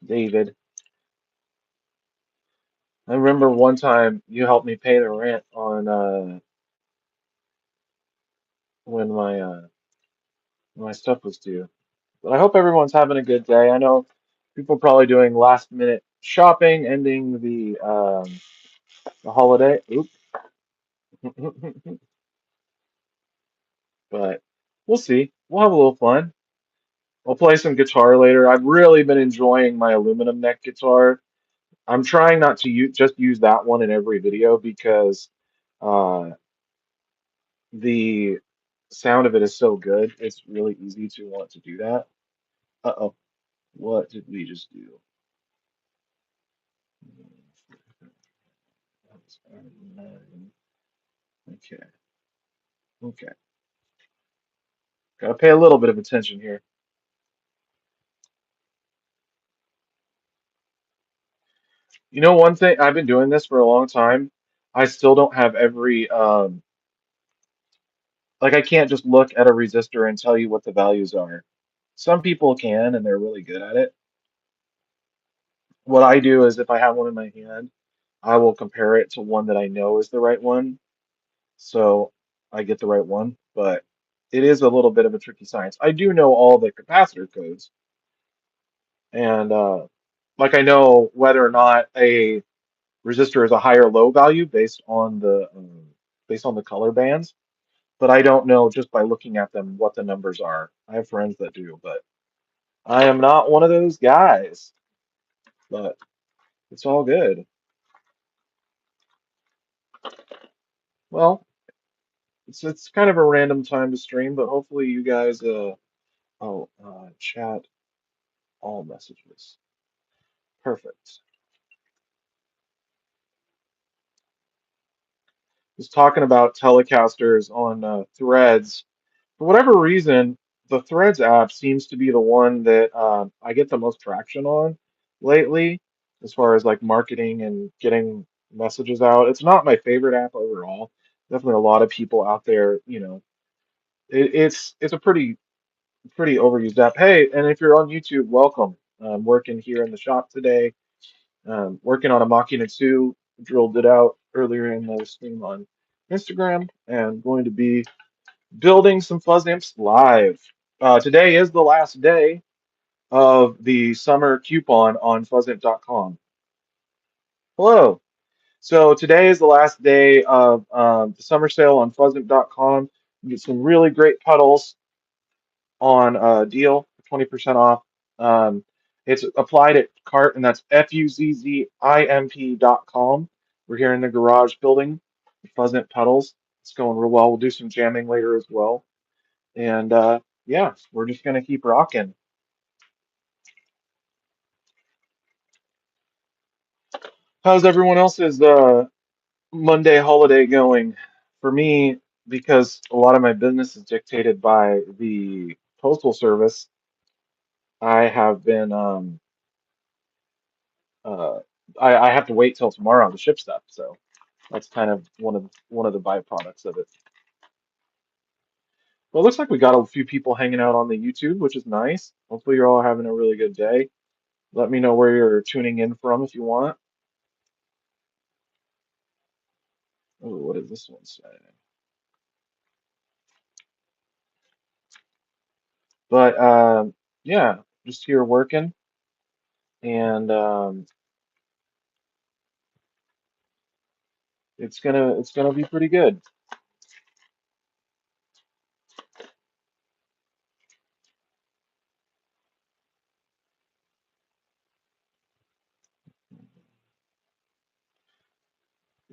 David. I remember one time you helped me pay the rent on when my stuff was due. But I hope everyone's having a good day. I know people probably doing last minute shopping, ending the holiday. Oop. But we'll see. We'll have a little fun. I'll play some guitar later. I've really been enjoying my aluminum neck guitar. I'm trying not to just use that one in every video because uh, the sound of it is so good. It's really easy to want to do that. Uh-oh, what did we just do? Okay, okay. Gotta pay a little bit of attention here. You know, one thing, I've been doing this for a long time. I still don't have every like I can't just look at a resistor and tell you what the values are. Some people can and they're really good at it. What I do is if I have one in my hand, I will compare it to one that I know is the right one. So I get the right one, but it is a little bit of a tricky science. I do know all the capacitor codes and like I know whether or not a resistor is a high or low value based on the color bands, but I don't know just by looking at them what the numbers are. I have friends that do, but I am not one of those guys. But it's all good. Well, it's kind of a random time to stream, but hopefully you guys chat all messages. Perfect. Was talking about Telecasters on Threads. For whatever reason, the Threads app seems to be the one that I get the most traction on lately, as far as like marketing and getting messages out. It's not my favorite app overall. Definitely a lot of people out there, it's a pretty overused app. Hey, and if you're on YouTube, welcome. I'm working here in the shop today, working on a Machina 2, drilled it out earlier in the stream on Instagram, and going to be building some Fuzz Imps live. Today is the last day of the summer coupon on fuzzimp.com. Hello. So today is the last day of the summer sale on fuzzimp.com. You get some really great puddles on a deal for 20% off. Um, it's applied at cart, and that's fuzzimp.com. We're here in the garage building, Fuzzimp pedals. It's going real well. We'll do some jamming later as well. And yeah, we're just gonna keep rocking. How's everyone else's Monday holiday going? For me, because a lot of my business is dictated by the postal service, I have been uh, I have to wait till tomorrow to ship stuff. So that's kind of one of the byproducts of it. Well, it looks like we got a few people hanging out on the YouTube, which is nice. Hopefully you're all having a really good day. Let me know where you're tuning in from if you want. Oh, what does this one say? But yeah, just here working, and it's gonna be pretty good.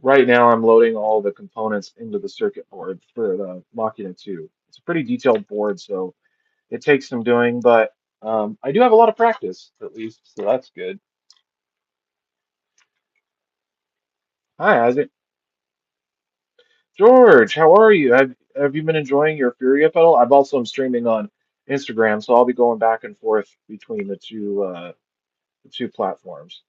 Right now, I'm loading all the components into the circuit board for the Machina 2. It's a pretty detailed board, so it takes some doing, but I do have a lot of practice at least, so that's good. Hi, Isaac. George, how are you? Have you been enjoying your Furia pedal? I've also am streaming on Instagram, so I'll be going back and forth between the two platforms.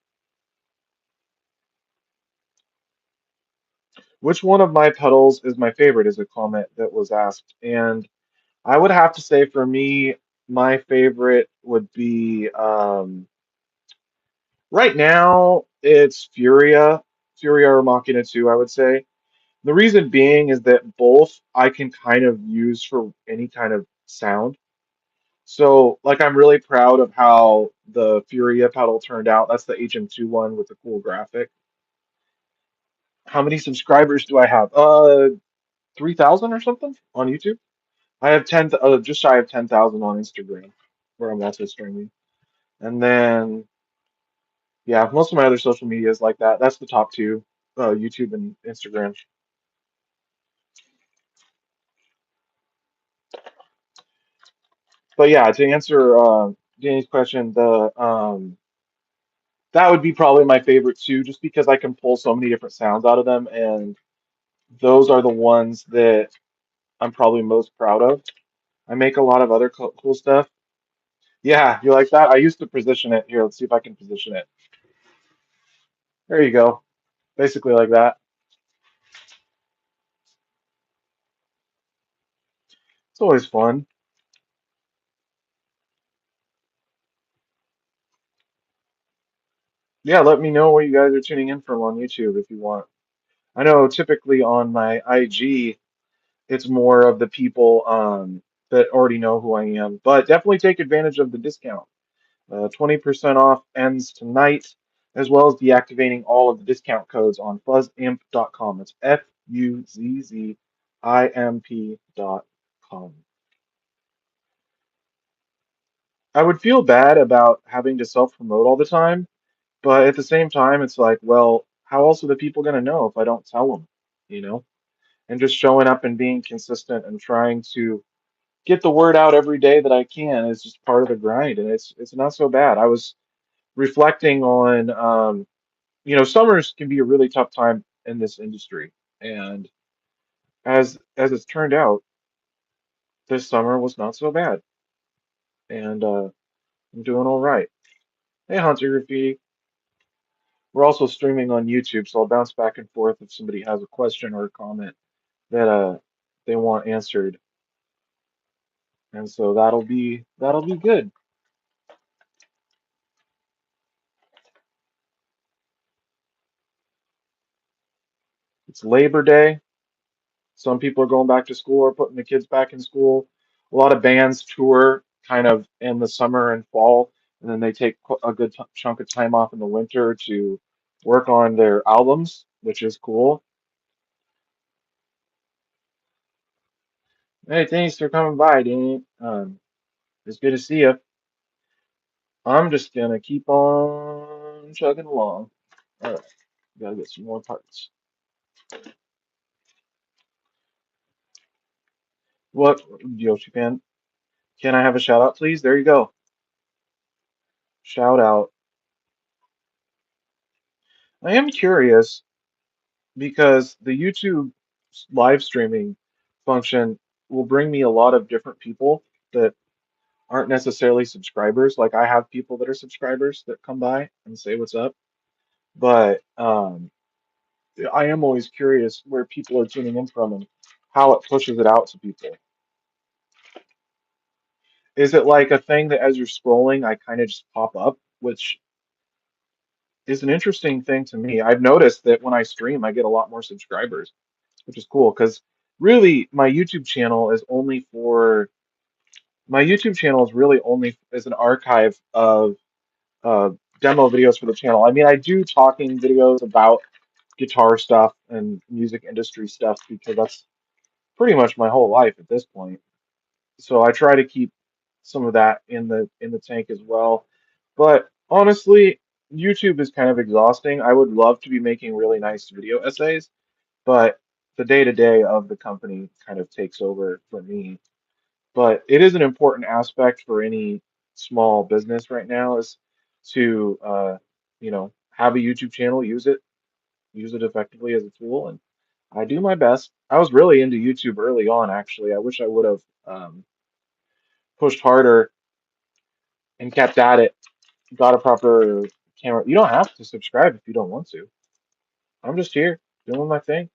Which one of my pedals is my favorite is a comment that was asked. And I would have to say for me, my favorite would be Right now, it's Furia or Machina 2, I would say. The reason being is that both I can kind of use for any kind of sound. So, like, I'm really proud of how the Furia pedal turned out. That's the HM2 one with the cool graphic. How many subscribers do I have? 3,000 or something on YouTube. I have just shy of 10,000 on Instagram, where I'm also streaming. And then, yeah, most of my other social media is like that. That's the top two, YouTube and Instagram. But yeah, to answer Danny's question, the that would be probably my favorite too, just because I can pull so many different sounds out of them, and those are the ones that I'm probably most proud of. I make a lot of other cool stuff. Yeah, you like that? I used to position it here. Let's see if I can position it. There you go. Basically like that. It's always fun. Yeah, let me know where you guys are tuning in from on YouTube if you want. I know typically on my IG, it's more of the people that already know who I am, but definitely take advantage of the discount. 20% off ends tonight, as well as deactivating all of the discount codes on fuzzimp.com. It's fuzzimp.com. I would feel bad about having to self-promote all the time, but at the same time, it's like, well, how else are the people going to know if I don't tell them, you know? And just showing up and being consistent and trying to get the word out every day that I can is just part of the grind, and it's not so bad. I was reflecting on, summers can be a really tough time in this industry, and as it's turned out, this summer was not so bad, and I'm doing all right. Hey, Hunter Graffiti. We're also streaming on YouTube, so I'll bounce back and forth if somebody has a question or a comment that they want answered, and so that'll be good. It's Labor Day. Some people are going back to school or putting the kids back in school. A lot of bands tour kind of in the summer and fall, and then they take a good chunk of time off in the winter to work on their albums, which is cool. Hey, thanks for coming by, Danny. It's good to see you. I'm just gonna keep on chugging along. All right, gotta get some more parts. What, Yoshi fan? Can I have a shout out, please? There you go. Shout out. I am curious because the YouTube live streaming function will bring me a lot of different people that aren't necessarily subscribers. Like I have people that are subscribers that come by and say what's up, but I am always curious where people are tuning in from and how it pushes it out to people. Is it like a thing that as you're scrolling, I kind of just pop up, which is an interesting thing to me. I've noticed that when I stream, I get a lot more subscribers, which is cool because really my YouTube channel is really only as an archive of uh, demo videos for the channel. I mean, I do talking videos about guitar stuff and music industry stuff because that's pretty much my whole life at this point. So I try to keep some of that in the tank as well. But honestly, YouTube is kind of exhausting. I would love to be making really nice video essays, but the day-to-day of the company kind of takes over for me. But it is an important aspect for any small business right now is to have a YouTube channel, use it effectively as a tool, and I do my best. I was really into YouTube early on, actually. I wish I would have pushed harder and kept at it, got a proper camera. You don't have to subscribe if you don't want to. I'm just here doing my thing.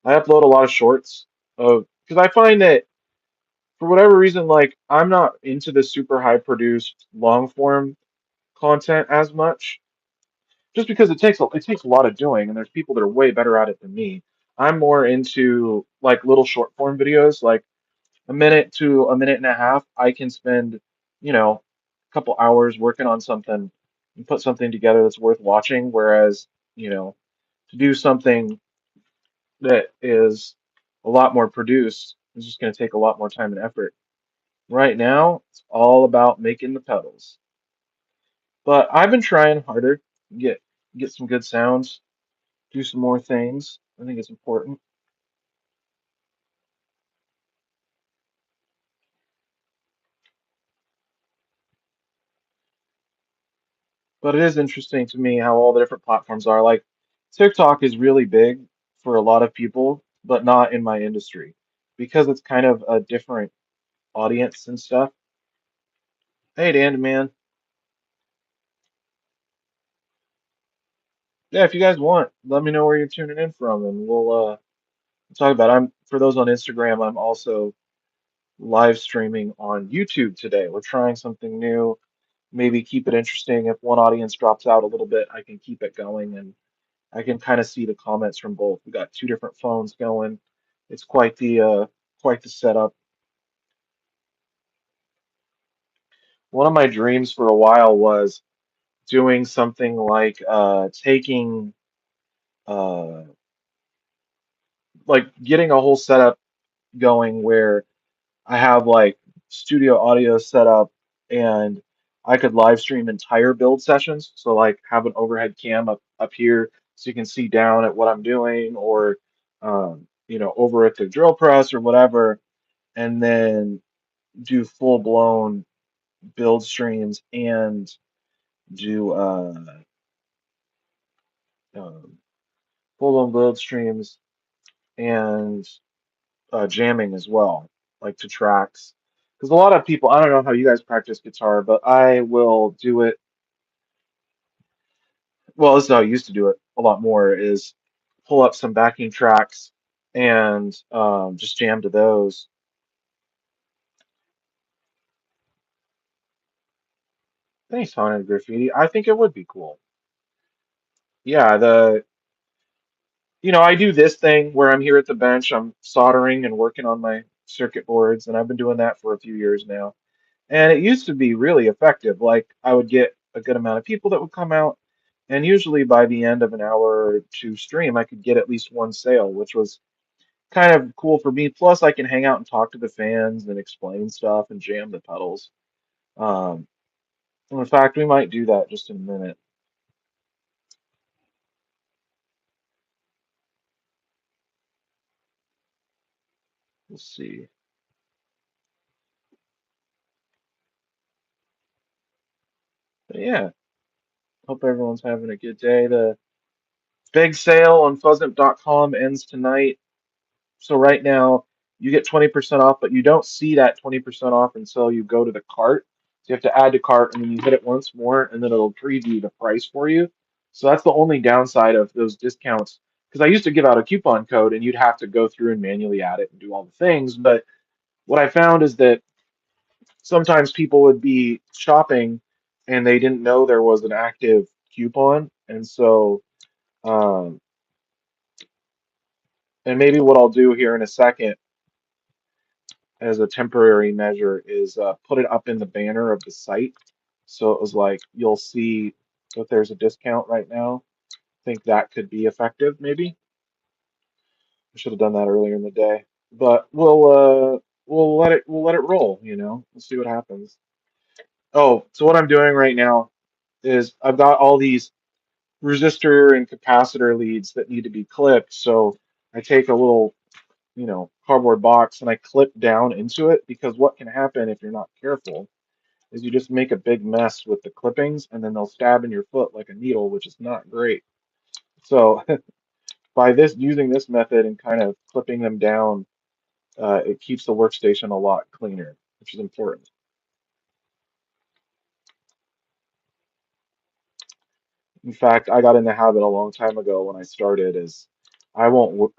I upload a lot of shorts of because I find that for whatever reason, like I'm not into the super high produced long form content as much. just because it takes a lot of doing, and there's people that are way better at it than me. I'm more into like little short form videos, like a minute to a minute and a half. I can spend, a couple hours working on something and put something together that's worth watching. Whereas, to do something that is a lot more produced is just going to take a lot more time and effort. Right now, it's all about making the pedals. But I've been trying harder, get get some good sounds, do some more things. I think it's important. But it is interesting to me how all the different platforms are. Like TikTok is really big for a lot of people, but not in my industry because it's kind of a different audience and stuff. Hey, Dan, man. Yeah, if you guys want, let me know where you're tuning in from, and we'll talk about it. I'm for those on Instagram. I'm also live streaming on YouTube today. We're trying something new. Maybe keep it interesting. If one audience drops out a little bit, I can keep it going, and I can kind of see the comments from both. We got two different phones going. It's quite the setup. One of my dreams for a while was doing something like taking uh like getting a whole setup going where I have like studio audio set up and I could live stream entire build sessions. So like have an overhead cam up here so you can see down at what I'm doing or over at the drill press or whatever, and then do full blown build streams and do um, full blown build streams and jamming as well, like to tracks. Because a lot of people, I don't know how you guys practice guitar, but I will do it. Well, this is how I used to do it a lot more, is pull up some backing tracks and just jam to those. Thanks, Haunted Graffiti. I think it would be cool. Yeah, I do this thing where I'm here at the bench, I'm soldering and working on my circuit boards, and I've been doing that for a few years now. And it used to be really effective. Like I would get a good amount of people that would come out, and usually by the end of an hour or two stream, I could get at least one sale, which was kind of cool for me. Plus, I can hang out and talk to the fans and explain stuff and jam the pedals. Um, in fact, we might do that just in a minute. We'll see. But yeah, hope everyone's having a good day. The big sale on fuzzimp.com ends tonight. So right now you get 20% off, but you don't see that 20% off until you go to the cart. So you have to add to cart and then you hit it once more and then it'll preview the price for you. So that's the only downside of those discounts. Because I used to give out a coupon code and you'd have to go through and manually add it and do all the things. But what I found is that sometimes people would be shopping and they didn't know there was an active coupon. Um, and maybe what I'll do here in a second as a temporary measure is put it up in the banner of the site. So it was like you'll see that there's a discount right now. I think that could be effective, maybe. I should have done that earlier in the day. But we'll let it roll, We'll see what happens. Oh, so what I'm doing right now is I've got all these resistor and capacitor leads that need to be clipped. So I take a little, cardboard box and I clip down into it because what can happen if you're not careful is you just make a big mess with the clippings and then they'll stab in your foot like a needle, which is not great. So by this using this method and kind of clipping them down, it keeps the workstation a lot cleaner, which is important. In fact, I got in the habit a long time ago when I started is I won't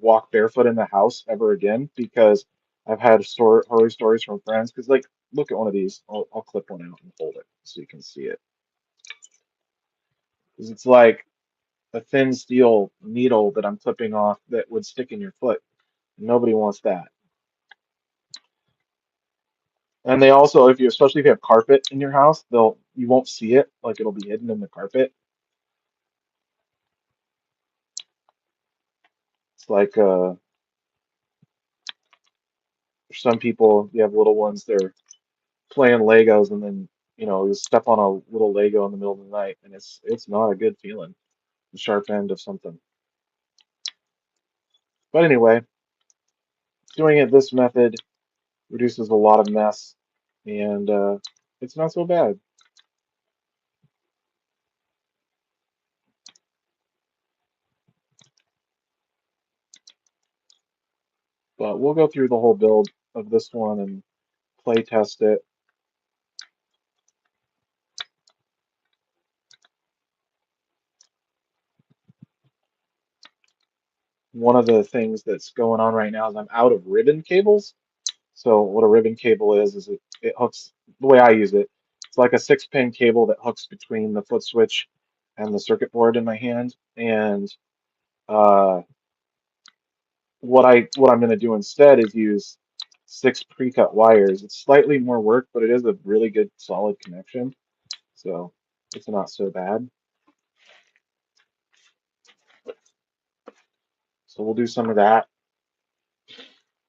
walk barefoot in the house ever again because I've had horror stories from friends. Because like, look at one of these. I'll clip one out and hold it so you can see it. 'Cause it's like a thin steel needle that I'm clipping off that would stick in your foot. Nobody wants that. And they also, if you, especially if you have carpet in your house, you won't see it, like it'll be hidden in the carpet. It's like some people, you have little ones, they're playing Legos and then, you step on a little Lego in the middle of the night and it's not a good feeling, the sharp end of something. But anyway, doing it this method reduces a lot of mess and it's not so bad. But we'll go through the whole build of this one and play test it. One of the things that's going on right now is I'm out of ribbon cables. So what a ribbon cable is it hooks, the way I use it, it's like a 6-pin cable that hooks between the foot switch and the circuit board in my hand. And uh, what I'm going to do instead is use 6 pre-cut wires. It's slightly more work, but it is a really good solid connection. So it's not so bad. So we'll do some of that.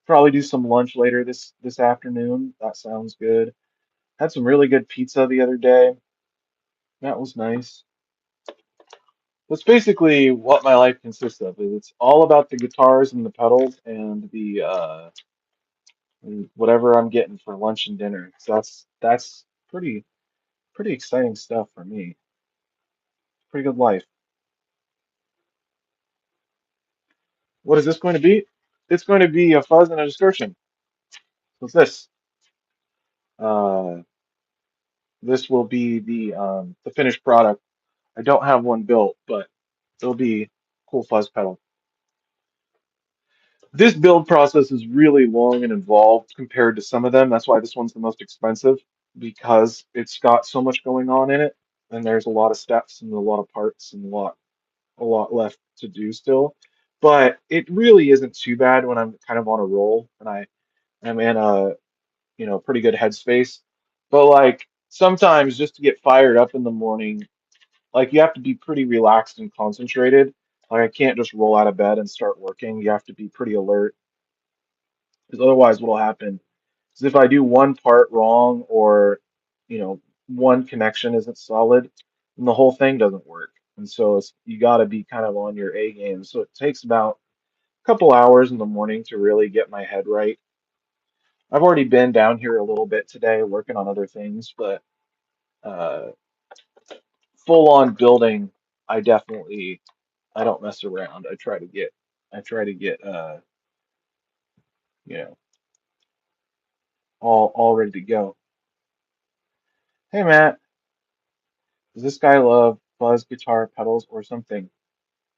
Probably do some lunch later this afternoon. That sounds good. Had some really good pizza the other day. That was nice. That's basically what my life consists of. Is It's all about the guitars and the pedals and the and whatever I'm getting for lunch and dinner. So that's pretty exciting stuff for me. Pretty good life. What is this going to be? It's going to be a fuzz and a distortion. What's this? Uh, this will be the finished product. I don't have one built, but it'll be cool fuzz pedal. This build process is really long and involved compared to some of them. That's why this one's the most expensive because it's got so much going on in it, and there's a lot of steps and a lot of parts and a lot left to do still. But it really isn't too bad when I'm kind of on a roll and am in a pretty good headspace. But like sometimes just to get fired up in the morning, like you have to be pretty relaxed and concentrated. Like I can't just roll out of bed and start working. You have to be pretty alert because otherwise what'll happen is if I do one part wrong or one connection isn't solid, then the whole thing doesn't work. And so you got to be kind of on your A game. So it takes about a couple hours in the morning to really get my head right. I've already been down here a little bit today working on other things, but uh, full on building, I definitely I don't mess around. I try to get you know all ready to go. Hey Matt, does this guy love fuzz guitar pedals or something?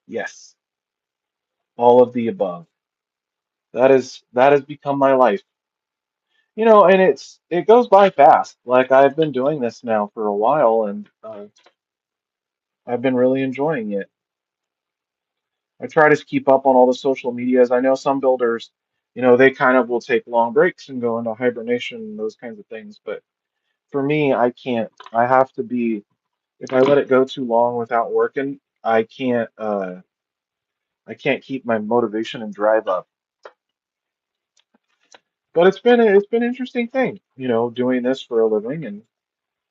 Yes, all of the above. That has become my life. And it goes by fast. Like I've been doing this now for a while, and I've been really enjoying it. I try to keep up on all the social medias. I know some builders, they kind of will take long breaks and go into hibernation and those kinds of things. But for me, I can't. I have to be. If I let it go too long without working, I can't keep my motivation and drive up. But it's been an interesting thing, doing this for a living and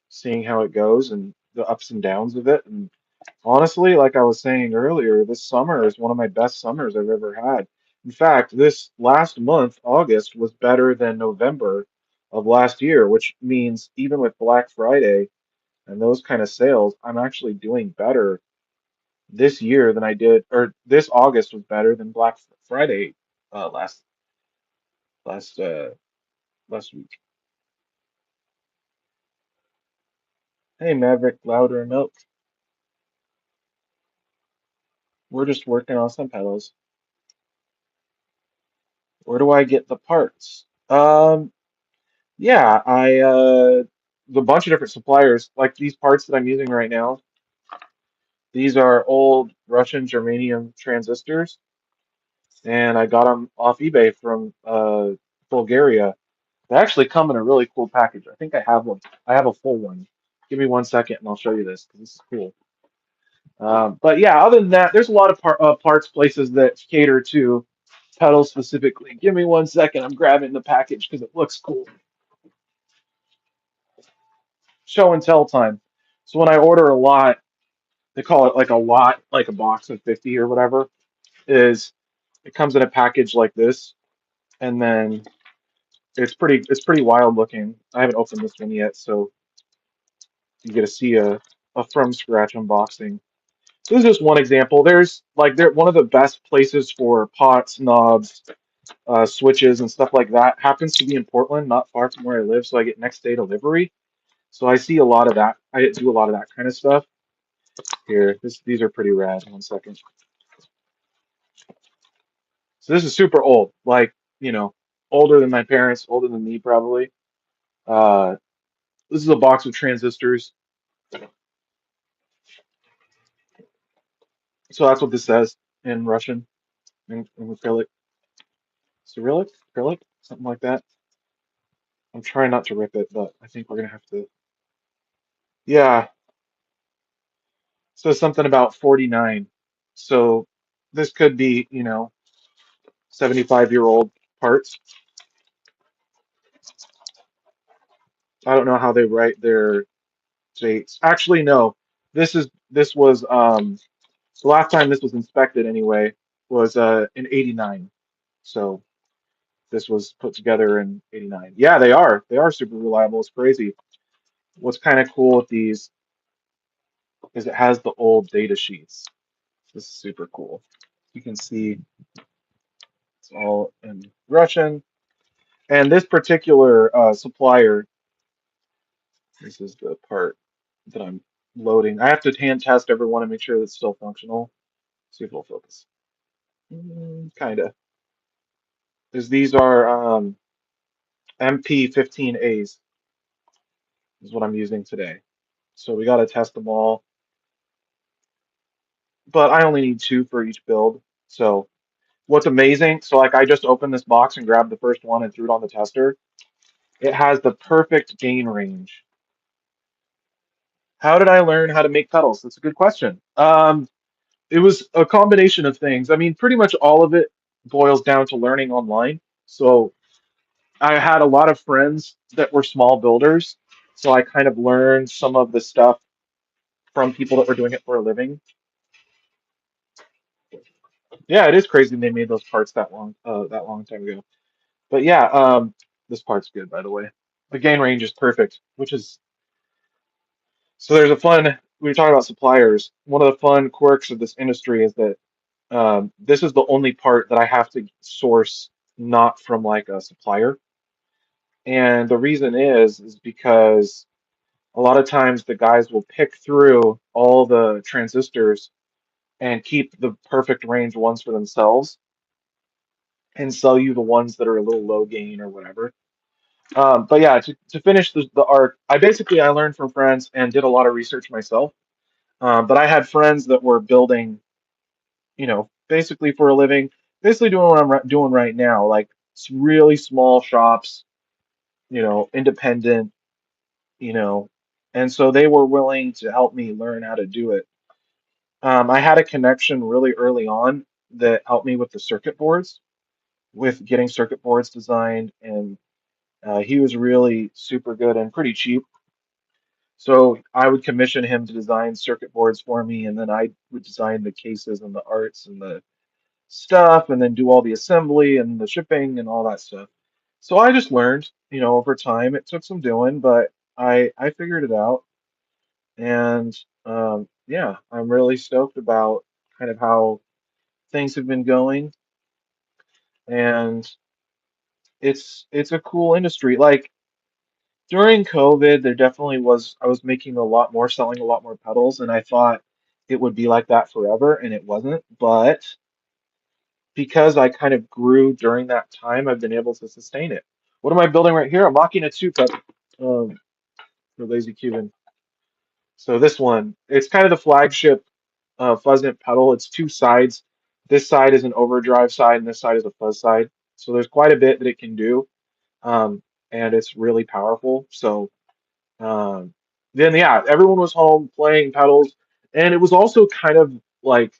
seeing how it goes and the ups and downs of it. And honestly, like I was saying earlier, this summer is one of my best summers I've ever had. In fact, this last month, August, was better than November of last year, which means even with Black Friday and those kind of sales, I'm actually doing better this year than I did, or this August was better than Black Friday uh, last last uh, last week. Hey Maverick, louder and milk. We're just working on some pedals. Where do I get the parts? Yeah, the bunch of different suppliers, like these parts that I'm using right now, These are old Russian germanium transistors, and I got them off eBay from Bulgaria. They actually come in a really cool package. I think I have one. I have a full one. Give me 1 second and I'll show you this because this is cool. But yeah, other than that, there's a lot of parts places that cater to pedals specifically. Give me 1 second. I'm grabbing the package because it looks cool. Show and tell time. So when I order a lot, they call it like a lot, like a box of 50 or whatever, is it comes in a package like this, and then it's pretty wild looking. I haven't opened this one yet, so you get to see a from scratch unboxing. This is just one example. There's like they're one of the best places for pots, knobs, switches, and stuff like that. Happens to be in Portland, not far from where I live, so I get next day delivery. So I see a lot of that. I do a lot of that kind of stuff. Here, these are pretty rad. 1 second. So this is super old, like older than my parents, older than me probably. Uh, this is a box of transistors. So that's what this says in Russian, in acrylic, Cyrillic, acrylic, something like that. I'm trying not to rip it, but I think we're gonna have to. Yeah, so something about 49. So this could be, 75-year-old parts. I don't know how they write their dates. Actually, no. This was the last time this was inspected anyway was in 89. So this was put together in 89. Yeah, they are. They are super reliable. It's crazy. What's kind of cool with these is it has the old data sheets. This is super cool. You can see it's all in Russian. And this particular supplier, this is the part that I'm loading. I have to hand test every one and make sure that it's still functional. See if it'll focus. Kind of. Because these are MP15As is what I'm using today. So we got to test them all. But I only need two for each build. So what's amazing, so like I just opened this box and grabbed the first one and threw it on the tester. It has the perfect gain range. How did I learn how to make pedals? That's a good question. It was a combination of things. I mean, pretty much all of it boils down to learning online. So I had a lot of friends that were small builders, so I kind of learned some of the stuff from people that were doing it for a living. Yeah, it is crazy they made those parts that long time ago. But yeah, this part's good, by the way. The gain range is perfect, which is so there's a fun. We were talking about suppliers. One of the fun quirks of this industry is that this is the only part that I have to source not from like a supplier. And the reason is because a lot of times the guys will pick through all the transistors and keep the perfect range ones for themselves and sell you the ones that are a little low gain or whatever. But yeah, to finish the arc, I learned from friends and did a lot of research myself. But I had friends that were building, basically for a living, basically doing what I'm doing right now, like really small shops, independent, you know, and so they were willing to help me learn how to do it. I had a connection really early on that helped me with the circuit boards, with getting circuit boards designed, and he was really super good and pretty cheap. So I would commission him to design circuit boards for me, and then I would design the cases and the arts and the stuff, and then do all the assembly and the shipping and all that stuff. So I just learned, over time. It took some doing, but I figured it out, and yeah, I'm really stoked about kind of how things have been going, and it's a cool industry. Like during COVID, there definitely was, I was making a lot more, selling a lot more pedals, and I thought it would be like that forever, and it wasn't. But because I kind of grew during that time, I've been able to sustain it. What am I building right here? I'm mocking a two cup for Lazy Cuban. So this one, it's kind of the flagship. Fuzz Imp pedal. It's two sides. This side is an overdrive side, and this side is a fuzz side. So there's quite a bit that it can do, um, and it's really powerful. So um, then, yeah, everyone was home playing pedals, and it was also kind of like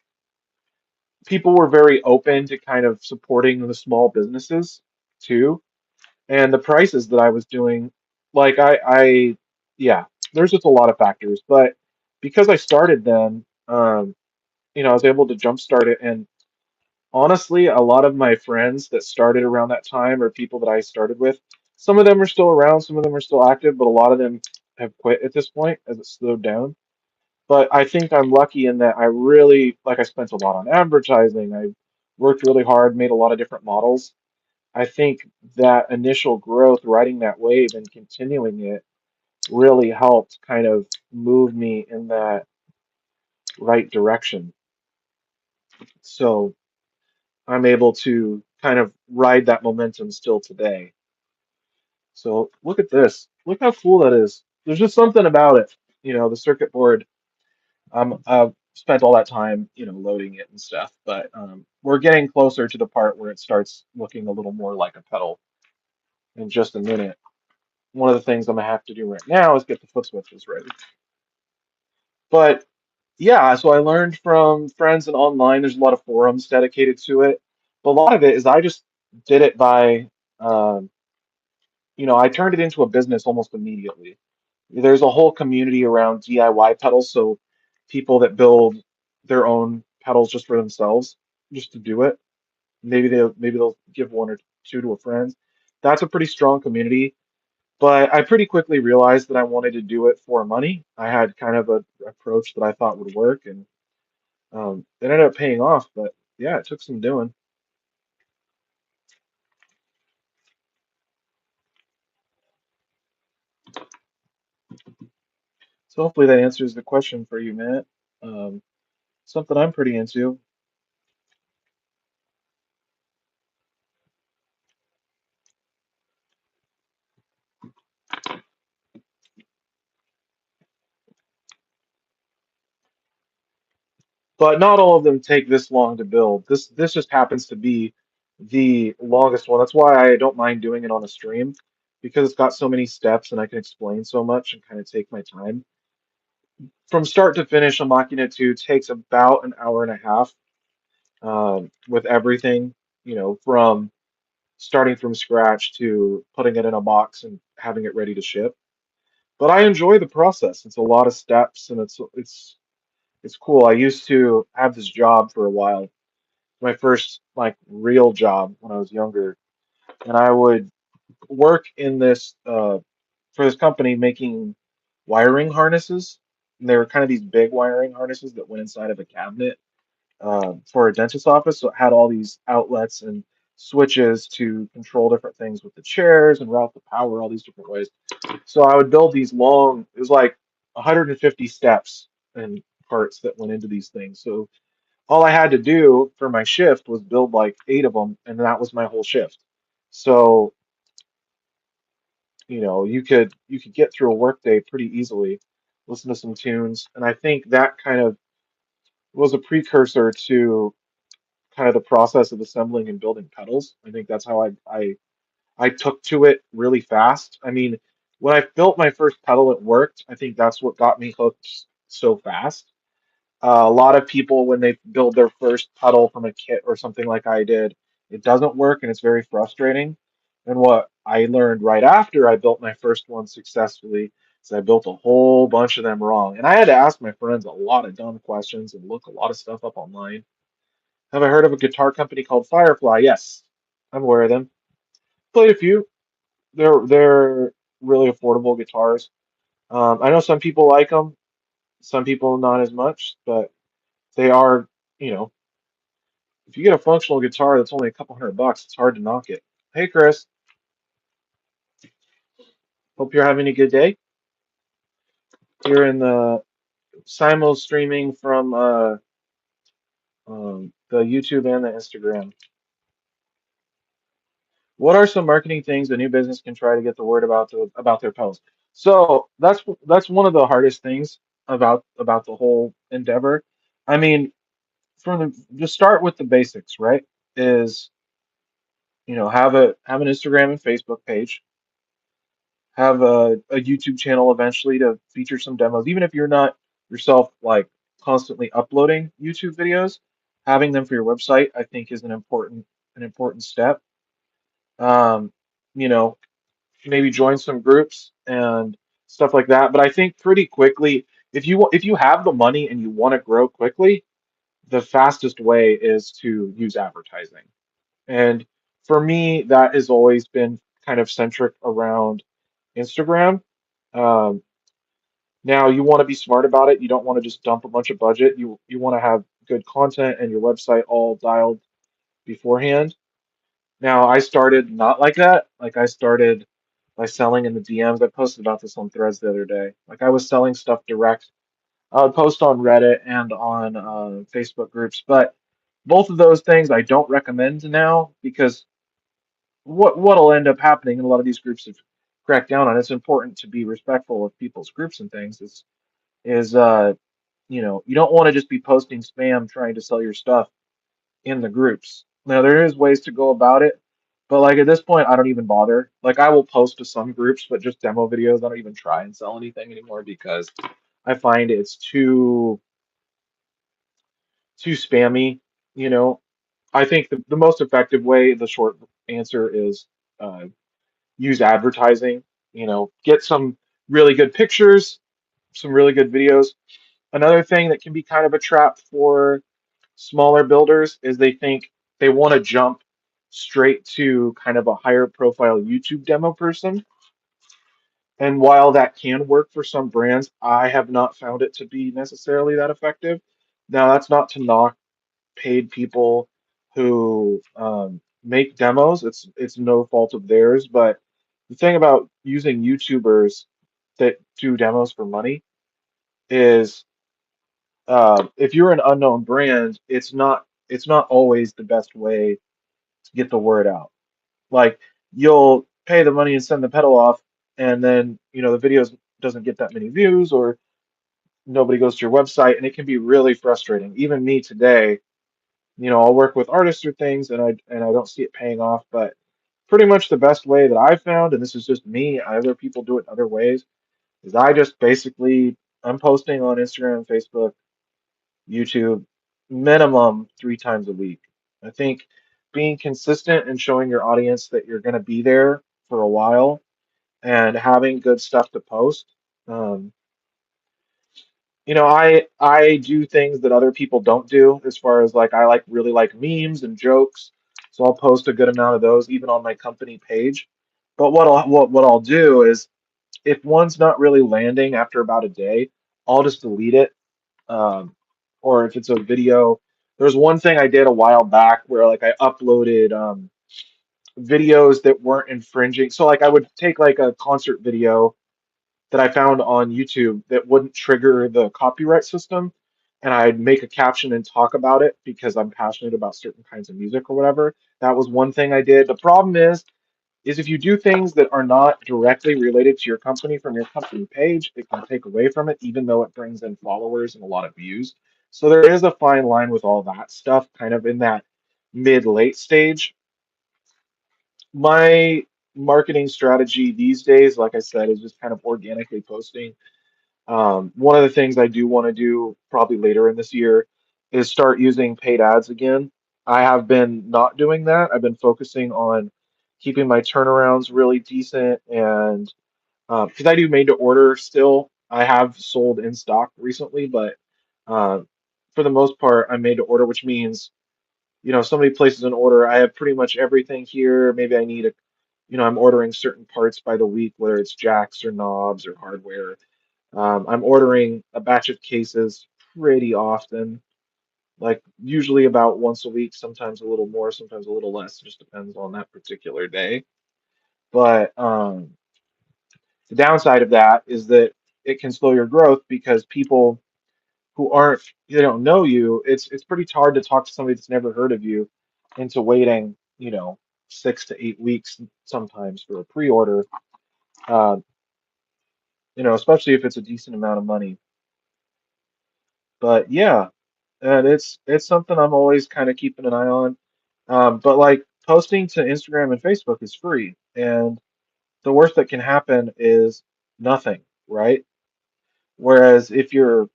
people were very open to kind of supporting the small businesses too, and the prices that I was doing, like yeah, there's just a lot of factors, but because I started then, I was able to jumpstart it, and honestly, a lot of my friends that started around that time or people that I started with, some of them are still around, some of them are still active, but a lot of them have quit at this point as it slowed down. But I think I'm lucky in that I really, like, I spent a lot on advertising. I worked really hard, made a lot of different models. I think that initial growth, riding that wave and continuing it, really helped kind of move me in that right direction. So I'm able to kind of ride that momentum still today. So look at this. Look how cool that is. There's just something about it. The circuit board. I've spent all that time, loading it and stuff, but we're getting closer to the part where it starts looking a little more like a pedal in just a minute. One of the things I'm gonna have to do right now is get the foot switches ready. But yeah, so I learned from friends and online. There's a lot of forums dedicated to it, but a lot of it is I just did it by, um, I turned it into a business almost immediately. There's a whole community around DIY pedals, so people that build their own pedals just for themselves, just to do it. Maybe they'll give one or two to a friend. That's a pretty strong community. But I pretty quickly realized that I wanted to do it for money. I had kind of a approach that I thought would work, and it ended up paying off. But yeah, it took some doing. So hopefully that answers the question for you, Matt. Um, Something I'm pretty into. But not all of them take this long to build. This just happens to be the longest one. That's why I don't mind doing it on a stream because it's got so many steps and I can explain so much and kind of take my time. From start to finish, a Machina 2 takes about an hour and a half with everything, from starting from scratch to putting it in a box and having it ready to ship. But I enjoy the process. It's a lot of steps and it's cool. I used to have this job for a while, my first like real job when I was younger, and I would work in this for this company making wiring harnesses. And they were kind of these big wiring harnesses that went inside of a cabinet for a dentist's office. So it had all these outlets and switches to control different things with the chairs and route the power all these different ways. So I would build these long, it was like 150 steps and parts that went into these things. So all I had to do for my shift was build like eight of them, and that was my whole shift. So, you could get through a workday pretty easily, listen to some tunes, and I think that kind of was a precursor to kind of the process of assembling and building pedals. I think that's how I took to it really fast. I mean, when I built my first pedal, it worked. I think that's what got me hooked so fast. A lot of people, when they build their first pedal from a kit or something like I did, it doesn't work and it's very frustrating. And what I learned right after I built my first one successfully is I built a whole bunch of them wrong. And I had to ask my friends a lot of dumb questions and look a lot of stuff up online. Have I heard of a guitar company called Firefly? Yes, I'm aware of them. Played a few. They're really affordable guitars. I know some people like them, some people not as much, but they are, you know, if you get a functional guitar that's only a couple $100, it's hard to knock it. Hey, Chris, hope you're having a good day. You're in the simul streaming from the YouTube and the Instagram. What are some marketing things a new business can try to get the word about their post? So that's one of the hardest things about the whole endeavor. I mean, just start with the basics, right? Is have an Instagram and Facebook page, have a YouTube channel eventually to feature some demos, even if you're not yourself like constantly uploading YouTube videos, having them for your website, I think is an important step. Um, you know, maybe join some groups and stuff like that. But I think pretty quickly, if you have the money and you want to grow quickly, the fastest way is to use advertising. And for me, that has always been kind of centric around Instagram. Um, Now you want to be smart about it. You don't want to just dump a bunch of budget. You want to have good content and your website all dialed beforehand. Now I started not like that. Like I started by selling in the DMs. I posted about this on Threads the other day. Like I was selling stuff direct. I would post on Reddit and on Facebook groups, but both of those things I don't recommend now because what'll end up happening, and a lot of these groups have cracked down on. It's important to be respectful of people's groups and things. Is you don't want to just be posting spam trying to sell your stuff in the groups. Now there is ways to go about it, but like at this point, I don't even bother. Like I will post to some groups, but just demo videos. I don't even try and sell anything anymore because I find it's too spammy. You know, I think the most effective way, the short answer is uh, use advertising. Get some really good pictures, some really good videos. Another thing that can be kind of a trap for smaller builders is they think they want to jump straight to kind of a higher profile YouTube demo person. And while that can work for some brands, I have not found it to be necessarily that effective. Now, that's not to knock paid people who make demos. It's no fault of theirs, but the thing about using YouTubers that do demos for money is if you're an unknown brand, it's not always the best way to get the word out. Like you'll pay the money and send the pedal off, and then the videos doesn't get that many views, or nobody goes to your website, and it can be really frustrating. Even me today, I'll work with artists or things, and I don't see it paying off. But pretty much the best way that I've found, and this is just me, other people do it other ways, is I just basically I'm posting on Instagram, Facebook, YouTube, minimum 3 times a week. I think being consistent and showing your audience that you're going to be there for a while and having good stuff to post. Um, I do things that other people don't do as far as like I really like memes and jokes. So I'll post a good amount of those even on my company page. But what I'll do is if one's not really landing after about a day, I'll just delete it. Um, or if it's a video, there's one thing I did a while back where like I uploaded videos that weren't infringing. So like I would take like a concert video that I found on YouTube that wouldn't trigger the copyright system, and I'd make a caption and talk about it because I'm passionate about certain kinds of music or whatever. That was one thing I did. The problem is if you do things that are not directly related to your company from your company page, it can take away from it, even though it brings in followers and a lot of views. So there is a fine line with all that stuff, kind of in that mid-late stage. My marketing strategy these days, like I said, is just kind of organically posting. One of the things I do want to do probably later in this year is start using paid ads again. I have been not doing that. I've been focusing on keeping my turnarounds really decent, and because I do made to order still, I have sold in stock recently, but uh, for the most part, I'm made to order, which means somebody places an order. I have pretty much everything here. Maybe I need I'm ordering certain parts by the week, whether it's jacks or knobs or hardware. I'm ordering a batch of cases pretty often, like usually about once a week, sometimes a little more, sometimes a little less. It just depends on that particular day. But the downside of that is that it can slow your growth because people who aren't they don't know you, it's pretty hard to talk to somebody that's never heard of you into waiting, 6 to 8 weeks sometimes for a pre-order. Uh, especially if it's a decent amount of money. But yeah. and it's something I'm always kind of keeping an eye on. But like posting to Instagram and Facebook is free, and the worst that can happen is nothing, right? Whereas if you're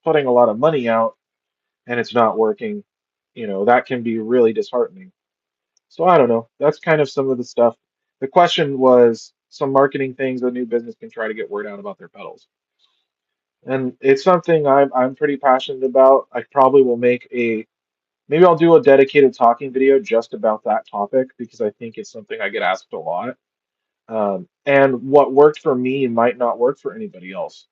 putting a lot of money out and it's not working, that can be really disheartening. So I don't know. That's kind of some of the stuff. The question was some marketing things a new business can try to get word out about their pedals. And it's something I'm pretty passionate about. I probably will make a maybe I'll do a dedicated talking video just about that topic because I think it's something I get asked a lot. And what worked for me might not work for anybody else,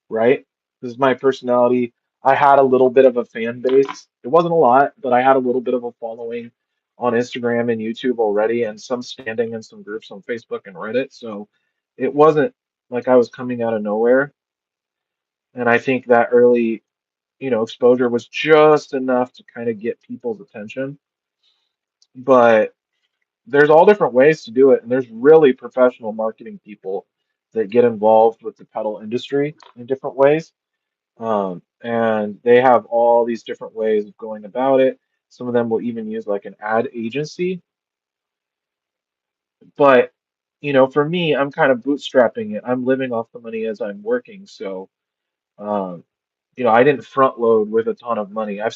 right? This is my personality. I had a little bit of a fan base. It wasn't a lot, but I had a little bit of a following on Instagram and YouTube already, and some standing in some groups on Facebook and Reddit. So it wasn't like I was coming out of nowhere. And I think that early, exposure was just enough to kind of get people's attention. But there's all different ways to do it, and there's really professional marketing people that get involved with the pedal industry in different ways. And they have all these different ways of going about it. Some of them will even use like an ad agency. But, for me, I'm kind of bootstrapping it. I'm living off the money as I'm working. So, um, I didn't front load with a ton of money. I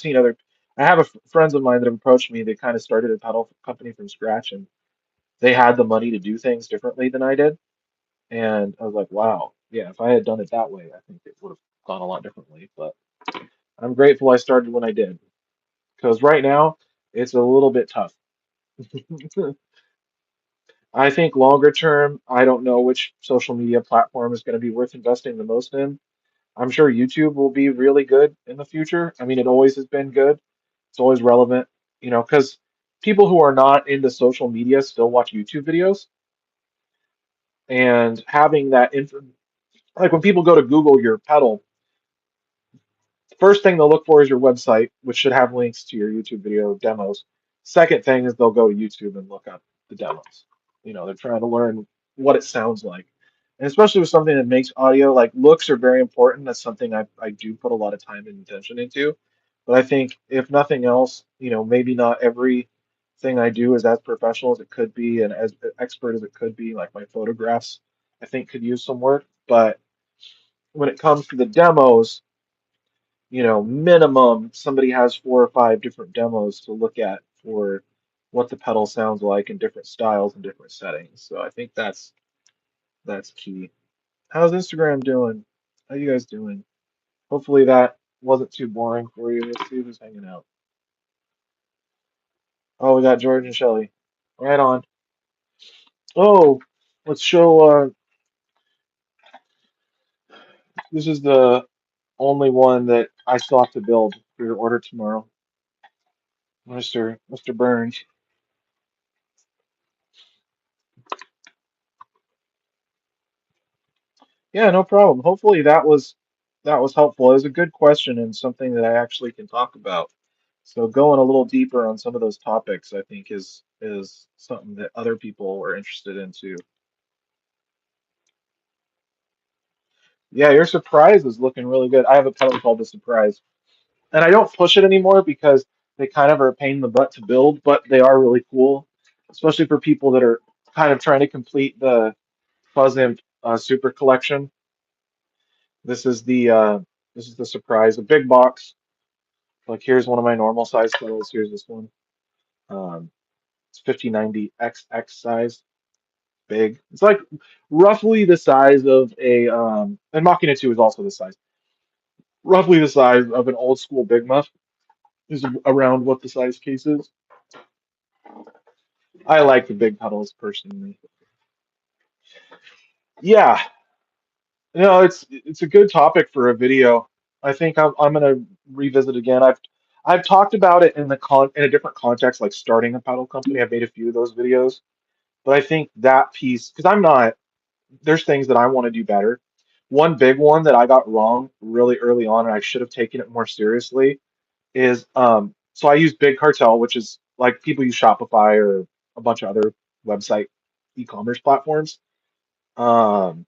have friends of mine that have approached me. They kind of started a pedal company from scratch and they had the money to do things differently than I did. And I was like, wow, yeah, if I had done it that way, I think it would have gone a lot differently. But I'm grateful I started when I did. Because right now it's a little bit tough. I think longer term, I don't know which social media platform is going to be worth investing the most in. I'm sure YouTube will be really good in the future. I mean, it always has been good. It's always relevant, because people who are not into social media still watch YouTube videos, and having that info, like when people go to Google your pedal, first thing they'll look for is your website, which should have links to your YouTube video demos. Second thing is they'll go to YouTube and look up the demos. They're trying to learn what it sounds like. And especially with something that makes audio, like looks are very important. That's something I do put a lot of time and attention into. But I think if nothing else, maybe not everything I do is as professional as it could be and as expert as it could be. Like my photographs, I think could use some work. But when it comes to the demos, minimum somebody has 4 or 5 different demos to look at for what the pedal sounds like in different styles and different settings. So I think that's key. How's Instagram doing? How you guys doing? Hopefully that wasn't too boring for you. Let's see who's hanging out. Oh, we got George and Shelly. Right on. Oh, let's show this is the only one that I still have to build for your order tomorrow. Mr. Burns. Yeah, no problem. Hopefully that was helpful. It was a good question and something that I actually can talk about. So going a little deeper on some of those topics, I think is something that other people are interested in too. Yeah, your surprise is looking really good. I have a pedal called the Surprise, and I don't push it anymore because they kind of are a pain in the butt to build, but they are really cool, especially for people that are kind of trying to complete the Fuzz Imp Super Collection. This is the Surprise, a big box. Like here's one of my normal size pedals. Here's this one. Um, it's 5090 XX size, big. It's like roughly the size of and Machina 2 is also the size. Roughly the size of an old school Big Muff is around what the size case is. I like the big pedals personally. Yeah, it's a good topic for a video. I think I'm gonna revisit again. I've talked about it in a different context, like starting a pedal company. I've made a few of those videos. But I think that piece, because there's things that I want to do better. One big one that I got wrong really early on, and I should have taken it more seriously, is so I use Big Cartel, which is like people use Shopify or a bunch of other website e-commerce platforms. Um,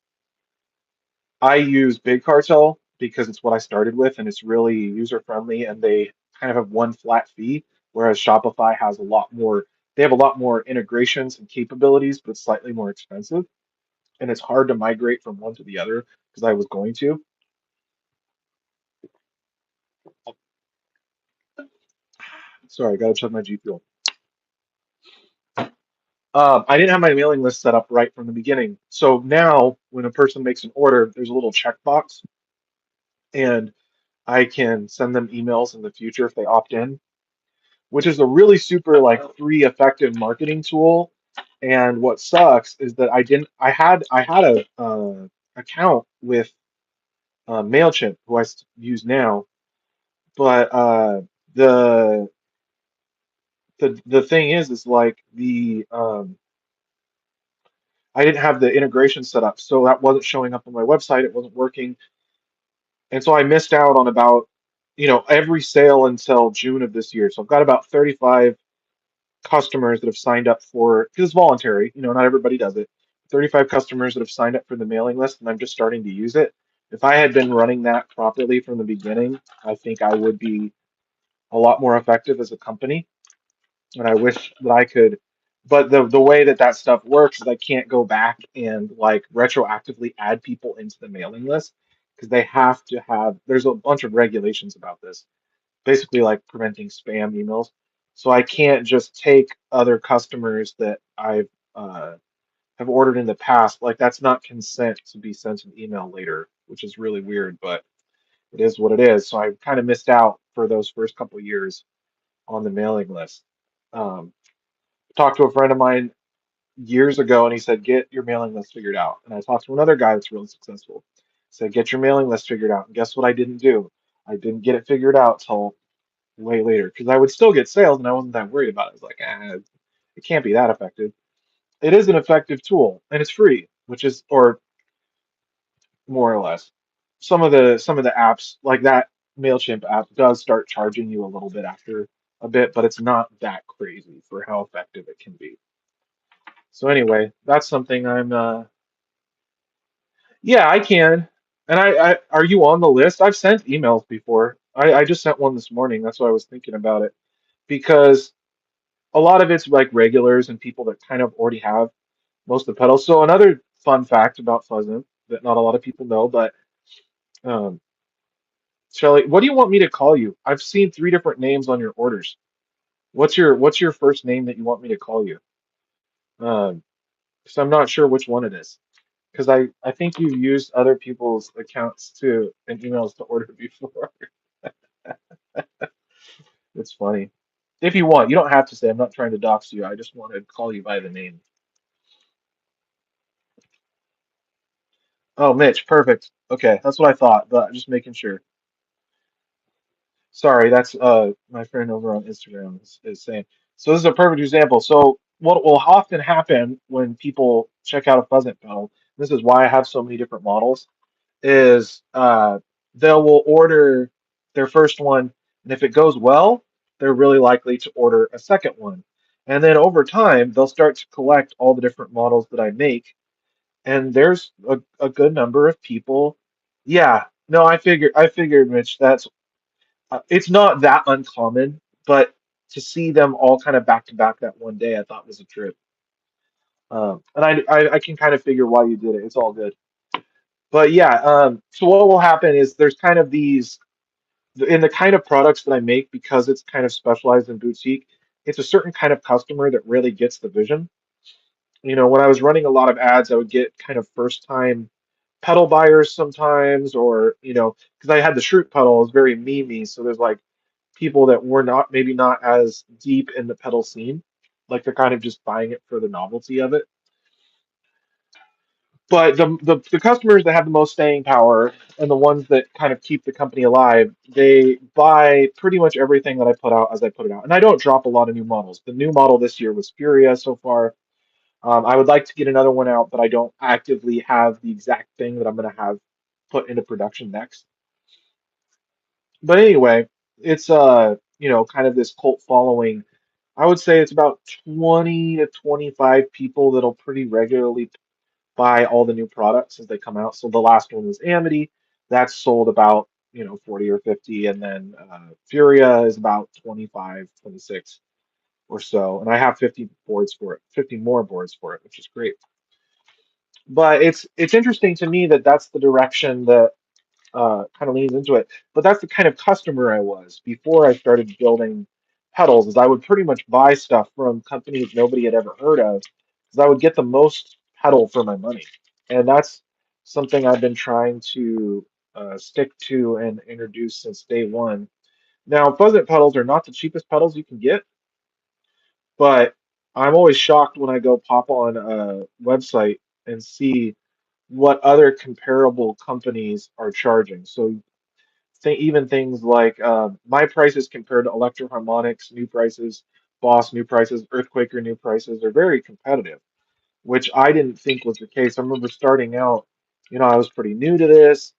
I use Big Cartel because it's what I started with and it's really user friendly and they kind of have one flat fee, whereas Shopify has a lot more, they have a lot more integrations and capabilities, but it's slightly more expensive. And it's hard to migrate from one to the other because I was going to. Sorry, I gotta check my G Fuel. I didn't have my mailing list set up right from the beginning. So now when a person makes an order, there's a little checkbox and I can send them emails in the future if they opt in, which is a really super like free effective marketing tool. And what sucks is that I had a account with Mailchimp who use now, but the the thing is like the I didn't have the integration set up, so that wasn't showing up on my website. It wasn't working, and so I missed out on about every sale until June of this year. So I've got about 35 customers that have signed up for because it's voluntary. Not everybody does it. 35 customers that have signed up for the mailing list, and I'm just starting to use it. If I had been running that properly from the beginning, I think I would be a lot more effective as a company. And I wish that I could, but the way that that stuff works is I can't go back and like retroactively add people into the mailing list because they have to have, there's a bunch of regulations about this, basically like preventing spam emails. So I can't just take other customers that I've have ordered in the past. Like that's not consent to be sent an email later, which is really weird, but it is what it is. So I kind of missed out for those first couple years on the mailing list. Um, Talked to a friend of mine years ago and he said, get your mailing list figured out. And I talked to another guy that's really successful. Said, get your mailing list figured out. And guess what I didn't do? I didn't get it figured out till way later because I would still get sales and I wasn't that worried about it. I was like, it can't be that effective. It is an effective tool and it's free, which is, or more or less. Some of the apps like that MailChimp app does start charging you a little bit after a bit, but it's not that crazy for how effective it can be. So anyway, that's something yeah, I can. And I are you on the list? I've sent emails before. I just sent one this morning. That's why I was thinking about it. Because a lot of it's like regulars and people that kind of already have most of the pedals. So another fun fact about Fuzz Imp that not a lot of people know, but um, Shelly, what do you want me to call you? I've seen three different names on your orders. What's your first name that you want me to call you? Um, because I'm not sure which one it is. Because I think you've used other people's accounts to and emails to order before. It's funny. If you want, you don't have to say. I'm not trying to dox you. I just want to call you by the name. Oh, Mitch, perfect. Okay, that's what I thought, but just making sure. Sorry, that's my friend over on Instagram is saying. So this is a perfect example. So what will often happen when people check out a Fuzzant pedal, this is why I have so many different models, is they will order their first one, and if it goes well, they're really likely to order a second one. And then over time, they'll start to collect all the different models that I make, and there's a good number of people. Yeah, no, I figured, Mitch, that's it's not that uncommon, but to see them all kind of back to back that one day, I thought was a trip. And I can kind of figure why you did it. It's all good. But yeah, so what will happen is there's kind of these in the kind of products that I make because it's kind of specialized in boutique. It's a certain kind of customer that really gets the vision. When I was running a lot of ads, I would get kind of first time pedal buyers sometimes, or because I had the Shroot pedal, it was very memey. So there's like people that were not maybe not as deep in the pedal scene, like they're kind of just buying it for the novelty of it. But the customers that have the most staying power and the ones that kind of keep the company alive, they buy pretty much everything that I put out as I put it out. And I don't drop a lot of new models. The new model this year was Furia so far. I would like to get another one out, but I don't actively have the exact thing that I'm going to have put into production next. But anyway, it's kind of this cult following. I would say it's about 20 to 25 people that'll pretty regularly buy all the new products as they come out. So the last one was Amity. That's sold about, 40 or 50, and then Furia is about 25, 26 or so. And I have 50 boards for it, 50 more boards for it, which is great. But it's interesting to me that that's the direction that kind of leans into it. But that's the kind of customer I was before I started building pedals, is I would pretty much buy stuff from companies nobody had ever heard of, because I would get the most pedal for my money. And that's something I've been trying to stick to and introduce since day one. Now, Fuzz Imp pedals are not the cheapest pedals you can get, but I'm always shocked when I go pop on a website and see what other comparable companies are charging. So even things like my prices compared to Electro Harmonics new prices, Boss new prices, Earthquaker new prices are very competitive, which I didn't think was the case. I remember starting out, I was pretty new to this,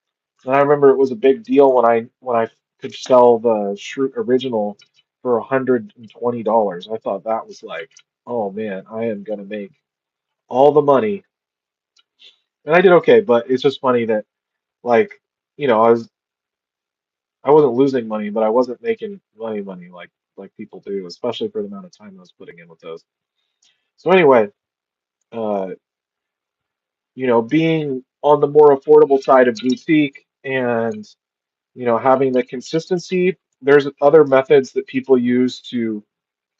and I remember it was a big deal when I could sell the Shroot original for $120. I thought that was like, oh man, I am gonna make all the money, and I did okay. But it's just funny that like, I wasn't losing money, but I wasn't making money like people do, especially for the amount of time I was putting in with those. So anyway, uh, being on the more affordable side of boutique and having the consistency, there's other methods that people use to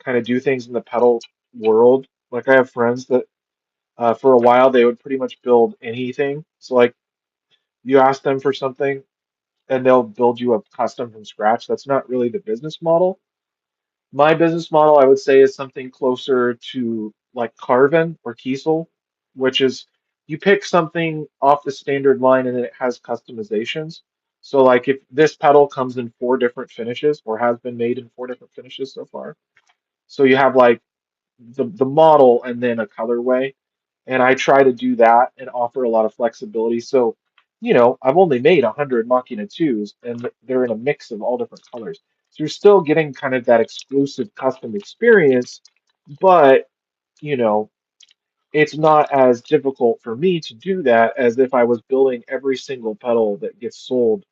kind of do things in the pedal world. Like I have friends that for a while they would pretty much build anything. So like you ask them for something and they'll build you a custom from scratch. That's not really the business model. My business model, I would say, is something closer to like Carvin or Kiesel, which is you pick something off the standard line and then it has customizations. So, like if this pedal comes in four different finishes or has been made in four different finishes so far, so you have like the model and then a colorway. And I try to do that and offer a lot of flexibility. So, I've only made 100 Machina 2s and they're in a mix of all different colors. So you're still getting kind of that exclusive custom experience, but, you know, it's not as difficult for me to do that as if I was building every single pedal that gets sold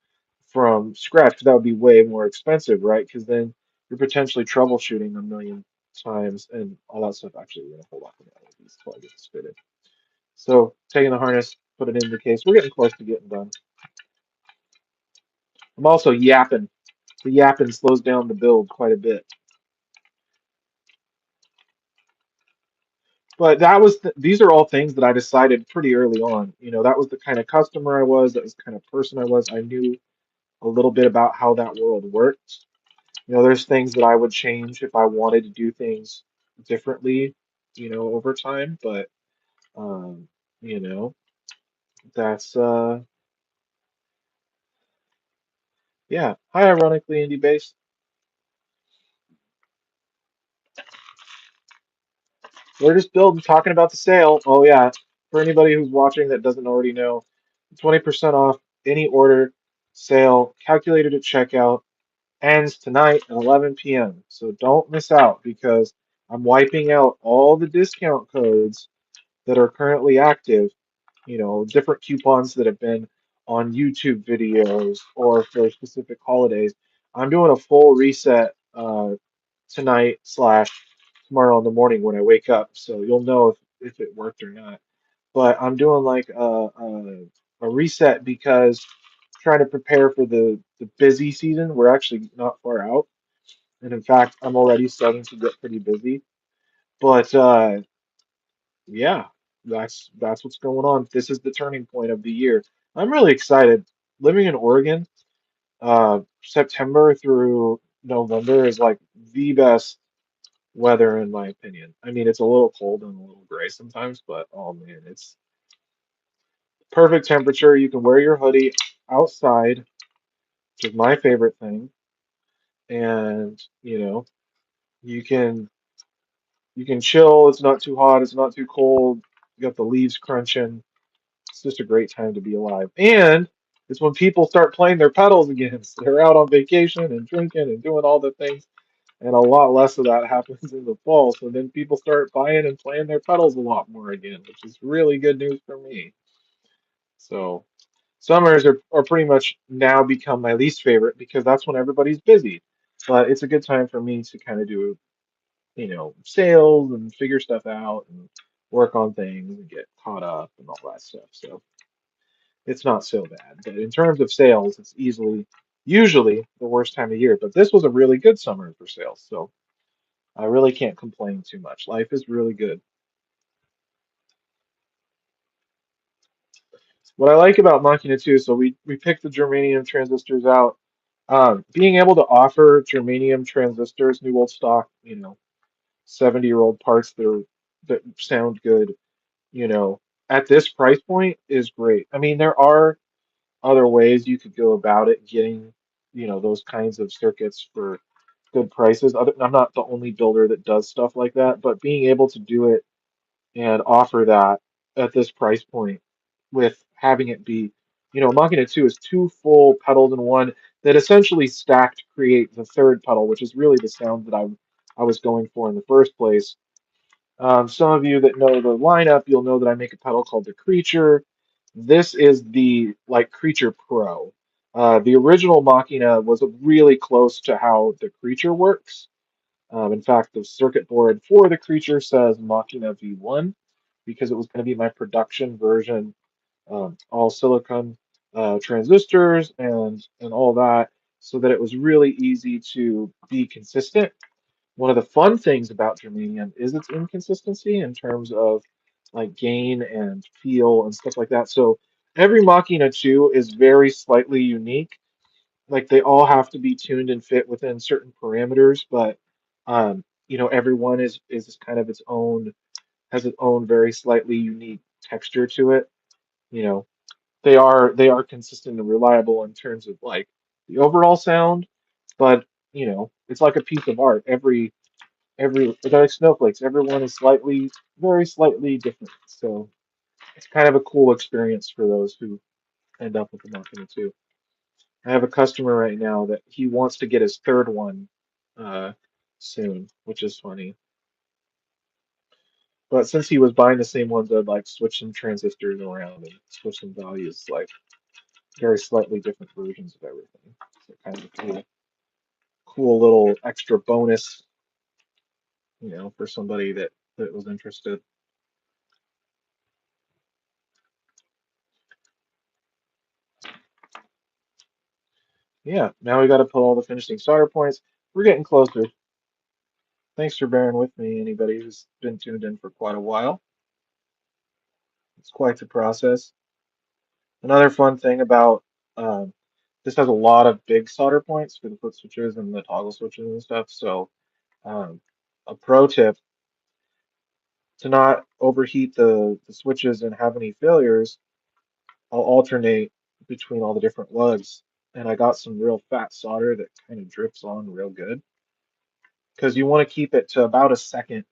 from scratch. That would be way more expensive, right? Because then you're potentially troubleshooting a million times and all that stuff. Actually, we're gonna hold off on that one until I get this fitted. So taking the harness, put it in the case. We're getting close to getting done. I'm also yapping. The yapping slows down the build quite a bit. But these are all things that I decided pretty early on. That was the kind of customer I was, that was the kind of person I was. I knew a little bit about how that world worked. There's things that I would change if I wanted to do things differently, over time, but um, you know, that's yeah. Hi, ironically, indie bass. We're just building, talking about the sale. Oh yeah, for anybody who's watching that doesn't already know, 20% off any order sale calculated at checkout ends tonight at 11 p.m. So don't miss out because I'm wiping out all the discount codes that are currently active, different coupons that have been on YouTube videos or for specific holidays. I'm doing a full reset tonight slash tomorrow in the morning when I wake up, so you'll know if it worked or not. But I'm doing like a reset because trying to prepare for the busy season. We're actually not far out, and in fact, I'm already starting to get pretty busy. But yeah, that's what's going on. This is the turning point of the year. I'm really excited. Living in Oregon, September through November is like the best weather in my opinion. I mean, it's a little cold and a little gray sometimes, but oh man, it's perfect temperature. You can wear your hoodie outside, which is my favorite thing, and you can you can chill. It's not too hot. It's not too cold. You got the leaves crunching. It's just a great time to be alive. And it's when people start playing their pedals again. So they're out on vacation and drinking and doing all the things. And a lot less of that happens in the fall. So then people start buying and playing their pedals a lot more again, which is really good news for me. So Summers are pretty much now become my least favorite because that's when everybody's busy. But it's a good time for me to kind of do, sales and figure stuff out and work on things and get caught up and all that stuff. So it's not so bad. But in terms of sales, it's usually the worst time of year. But this was a really good summer for sales, so I really can't complain too much. Life is really good. What I like about Machina 2, so we picked the germanium transistors out. Being able to offer germanium transistors, new old stock, 70-year-old parts that sound good, you know, at this price point is great. I mean, there are other ways you could go about it, getting, those kinds of circuits for good prices. I'm not the only builder that does stuff like that, but being able to do it and offer that at this price point with having it be, Machina 2 is two full pedals in one that essentially stack to create the third pedal, which is really the sound that I was going for in the first place. Some of you that know the lineup, you'll know that I make a pedal called the Creature. This is the like Creature Pro. The original Machina was really close to how the Creature works. In fact, the circuit board for the Creature says Machina V1 because it was going to be my production version, all silicon transistors and all that, so that it was really easy to be consistent. One of the fun things about germanium is its inconsistency in terms of like gain and feel and stuff like that. So every Machina 2 is very slightly unique. Like they all have to be tuned and fit within certain parameters, but everyone is kind of its own has its own very slightly unique texture to it. You know, they are consistent and reliable in terms of like the overall sound, but it's like a piece of art. They're like snowflakes. Everyone is very slightly different. So it's kind of a cool experience for those who end up with the Machina too. I have a customer right now that he wants to get his third one uh, soon, which is funny. But since he was buying the same ones, I'd like switch some transistors around and switch some values, like very slightly different versions of everything. So kind of a cool little extra bonus, for somebody that was interested. Yeah, now we got to put all the finishing solder points. We're getting closer. Thanks for bearing with me, anybody who's been tuned in for quite a while. It's quite the process. Another fun thing about um, this has a lot of big solder points for the foot switches and the toggle switches and stuff. So um, a pro tip to not overheat the switches and have any failures, I'll alternate between all the different lugs. And I got some real fat solder that kind of drips on real good because you want to keep it to about a second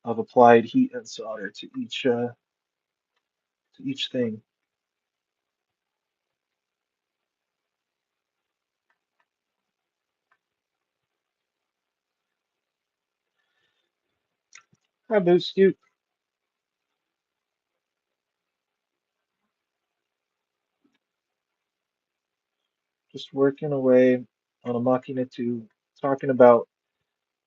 of applied heat and solder to each thing. Hi, Boost Scoot. Just working away on a Machina 2, talking about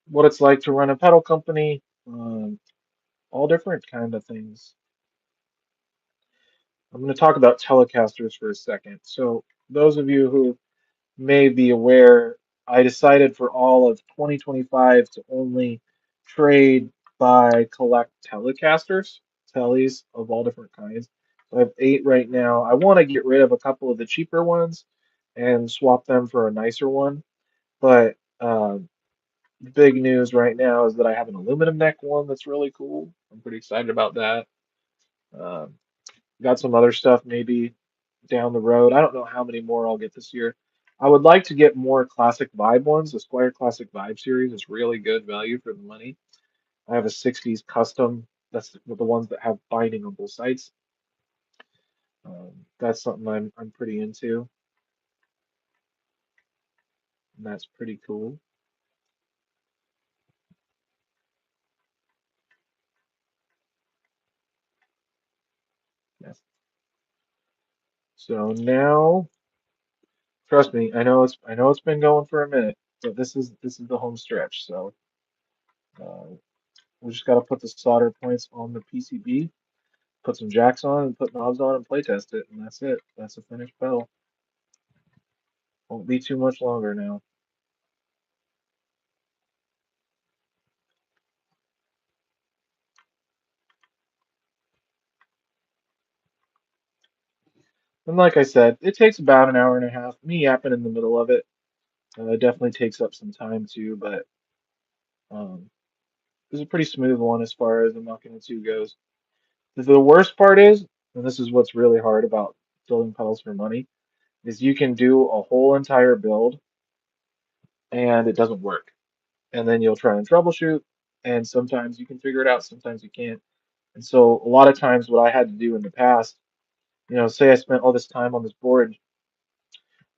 what it's like to run a pedal company, all different kind of things. I'm going to talk about Telecasters for a second. So, those of you who may be aware, I decided for all of 2025 to only trade buy collect Telecasters, tellies of all different kinds. So I have 8 right now. I want to get rid of a couple of the cheaper ones and swap them for a nicer one. But the big news right now is that I have an aluminum neck one that's really cool. I'm pretty excited about that. Um, got some other stuff maybe down the road. I don't know how many more I'll get this year. I would like to get more classic vibe ones. The Squire Classic Vibe series is really good value for the money. I have a 60s custom. That's the ones that have binding on both sides. That's something I'm pretty into, and that's pretty cool. So now, trust me, I know it's been going for a minute, but this is the home stretch. So uh, we just got to put the solder points on the PCB, put some jacks on, and put knobs on, and play test it, and that's it. That's a finished pedal. Won't be too much longer now. And like I said, it takes about an hour and a half. Me yapping in the middle of it, it definitely takes up some time too, but um, it's a pretty smooth one as far as the Mach-E 2 goes. The worst part is, and this is what's really hard about building pedals for money, is you can do a whole entire build and it doesn't work. And then you'll try and troubleshoot, and sometimes you can figure it out, sometimes you can't. And so a lot of times what I had to do in the past, say I spent all this time on this board,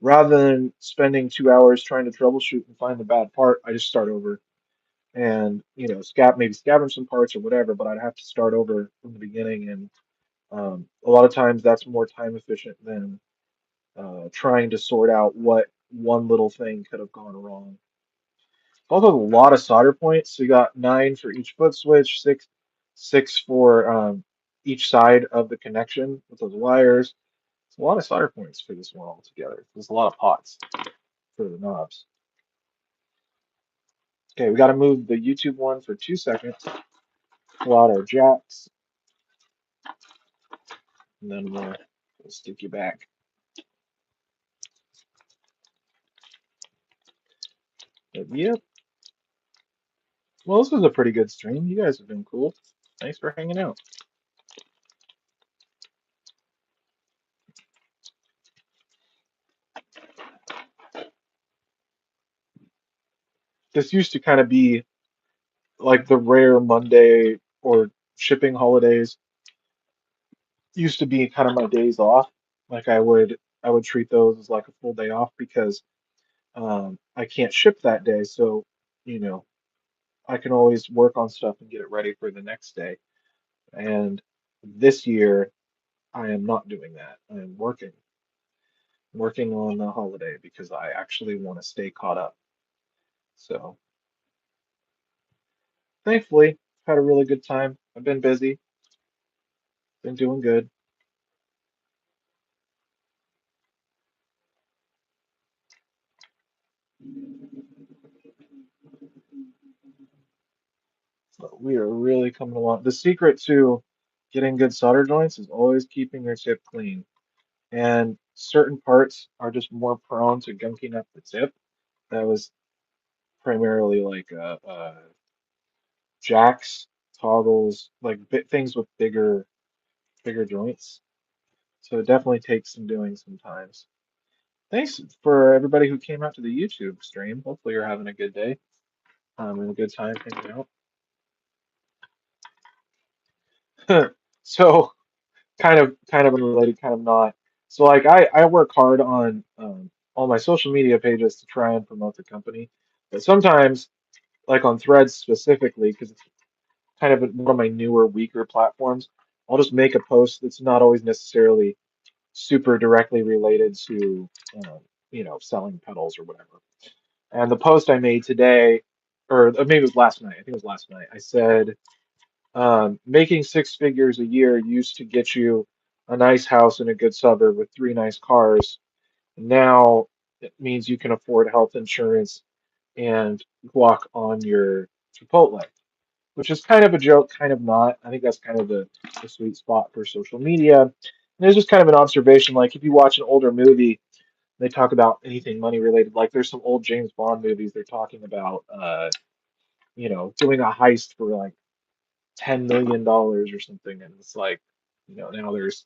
rather than spending 2 hours trying to troubleshoot and find the bad part, I just start over and, maybe scavenge some parts or whatever, but I'd have to start over from the beginning. And a lot of times that's more time efficient than trying to sort out what one little thing could have gone wrong. Also, a lot of solder points. So you got 9 for each foot switch, six for each side of the connection with those wires. It's a lot of solder points for this one altogether. There's a lot of pots for the knobs. Okay, we got to move the YouTube one for 2 seconds. Pull out our jacks, and then we'll stick you back. But yep. Well, this was a pretty good stream. You guys have been cool. Thanks for hanging out. This used to kind of be like the rare Monday or shipping holidays used to be kind of my days off. Like I would treat those as like a full day off because I can't ship that day, so you know I can always work on stuff and get it ready for the next day. And this year I am not doing that. I am working on the holiday because I actually want to stay caught up. So thankfully, I've had a really good time. I've been busy, been doing good. But we are really coming along. The secret to getting good solder joints is always keeping your tip clean. And certain parts are just more prone to gunking up the tip. That was primarily like jacks, toggles, like things with bigger joints. So it definitely takes some doing sometimes. Thanks for everybody who came out to the YouTube stream. Hopefully you're having a good day, and a good time hanging out. So kind of unrelated, kind of not. So like I work hard on all my social media pages to try and promote the company, but sometimes like on Threads specifically, because it's kind of one of my newer, weaker platforms, I'll just make a post that's not always necessarily super directly related to um, selling pedals or whatever. And the post I made today, or maybe it was last night, I think it was last night, I said making 6 figures a year used to get you a nice house in a good suburb with 3 nice cars. Now it means you can afford health insurance and walk on your Chipotle, which is kind of a joke, kind of not. I think that's kind of the sweet spot for social media. And there's just kind of an observation, like if you watch an older movie, they talk about anything money related. Like there's some old James Bond movies they're talking about, doing a heist for like $10 million or something, and it's like, now there's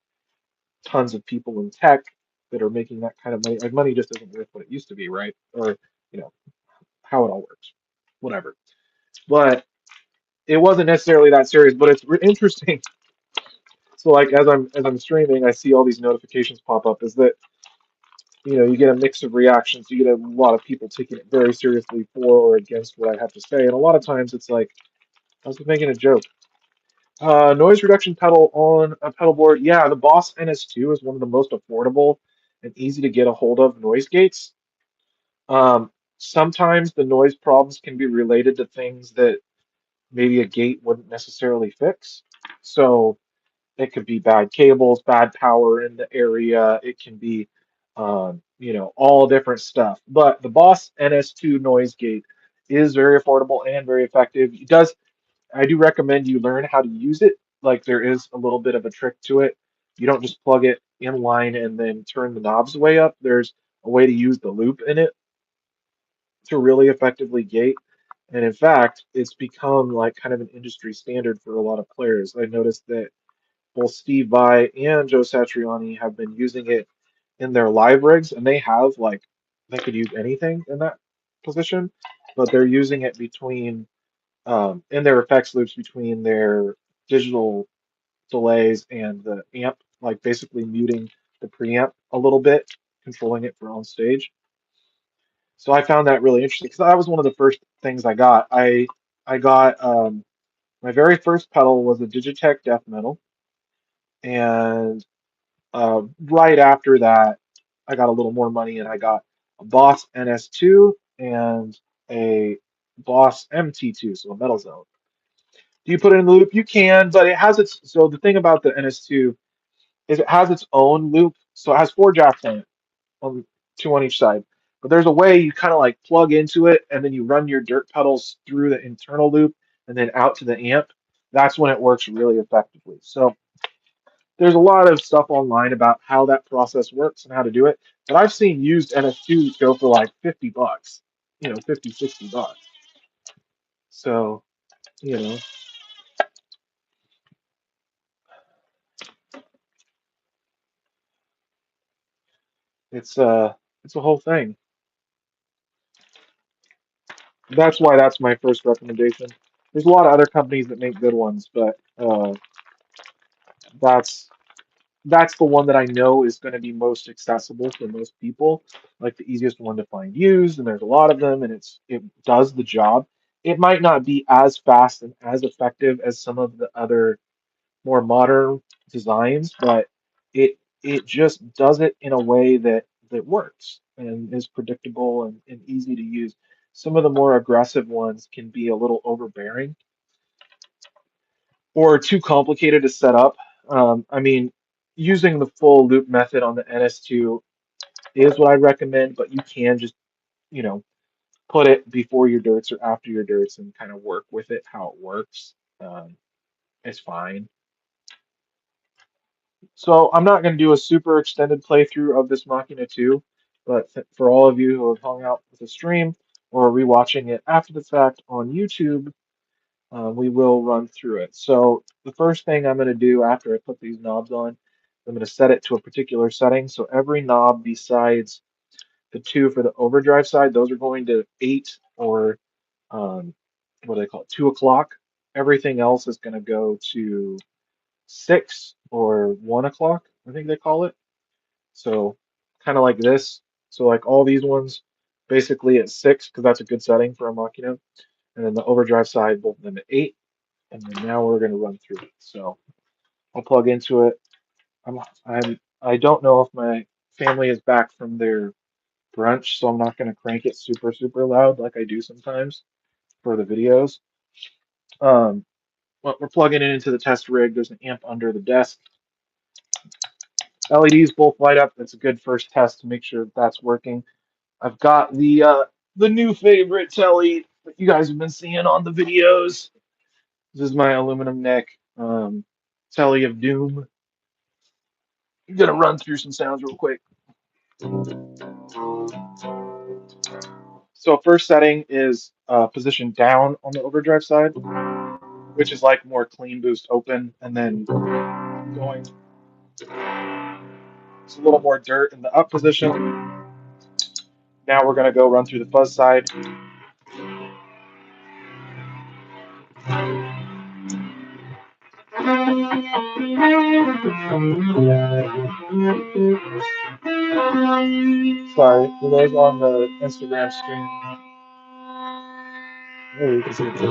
tons of people in tech that are making that kind of money. Like money just isn't worth what it used to be, right? Or you know how it all works, whatever. But it wasn't necessarily that serious. But it's interesting. So like as I'm streaming, I see all these notifications pop up. Is that you get a mix of reactions. You get a lot of people taking it very seriously for or against what I have to say, and a lot of times it's like I was just making a joke. Noise reduction pedal on a pedal board. Yeah, the Boss NS2 is one of the most affordable and easy to get a hold of noise gates. Sometimes the noise problems can be related to things that maybe a gate wouldn't necessarily fix. So it could be bad cables, bad power in the area. It can be, all different stuff. But the Boss NS2 noise gate is very affordable and very effective. It does I do recommend you learn how to use it. Like there is a little bit of a trick to it. You don't just plug it in line and then turn the knobs way up. There's a way to use the loop in it to really effectively gate. And in fact, it's become like kind of an industry standard for a lot of players. I noticed that both Steve Vai and Joe Satriani have been using it in their live rigs, and they could use anything in that position, but they're using it between in their effects loops between their digital delays and the amp, like basically muting the preamp a little bit, controlling it for on stage. So I found that really interesting because that was one of the first things I got. I got my very first pedal was a Digitech Death Metal, and right after that, I got a little more money and I got a Boss NS2 and a Boss MT2, so a Metal Zone. Do you put it in the loop? You can, but it has its. So the thing about the NS2 is it has its own loop. So it has four jacks on it, two on each side. But there's a way you kind of like plug into it and then you run your dirt pedals through the internal loop and then out to the amp. That's when it works really effectively. So there's a lot of stuff online about how that process works and how to do it. But I've seen used NS2s go for like $50, 50, $60. So, you know, it's uh it's a whole thing. That's why that's my first recommendation. There's a lot of other companies that make good ones, but that's that's the one that I know is going to be most accessible for most people, like the easiest one to find used, and there's a lot of them, and it does the job. It might not be as fast and as effective as some of the other more modern designs, but it just does it in a way that works and is predictable and easy to use. Some of the more aggressive ones can be a little overbearing or too complicated to set up. I mean, using the full loop method on the NS2 is what I recommend, but you can just, you know, put it before your dirts or after your dirts and kind of work with it how it works. It's fine. So I'm not going to do a super extended playthrough of this Machina 2, but for all of you who have hung out with the stream or are rewatching it after the fact on YouTube, we will run through it. So the first thing I'm going to do after I put these knobs on, I'm going to set it to a particular setting. So every knob besides the two for the overdrive side, those are going to 8 or um, what do they call it, 2 o'clock. Everything else is going to go to 6 or 1 o'clock, I think they call it. So kind of like this. So like all these ones, basically at 6, because that's a good setting for a Machina. And then the overdrive side, both of them at 8. And then now we're going to run through it. So I'll plug into it. I don't know if my family is back from their brunch, so I'm not going to crank it super, super loud like I do sometimes for the videos. Um, but we're plugging it into the test rig. There's an amp under the desk. LEDs both light up. That's a good first test to make sure that that's working. I've got the new favorite telly that you guys have been seeing on the videos. This is my aluminum neck telly of doom. I'm gonna run through some sounds real quick. So first setting is position down on the overdrive side, which is like more clean boost open, and then going. It's a little more dirt in the up position. Now we're gonna go run through the fuzz side. Sorry, for those on the Instagram stream, Oh, you can see it too.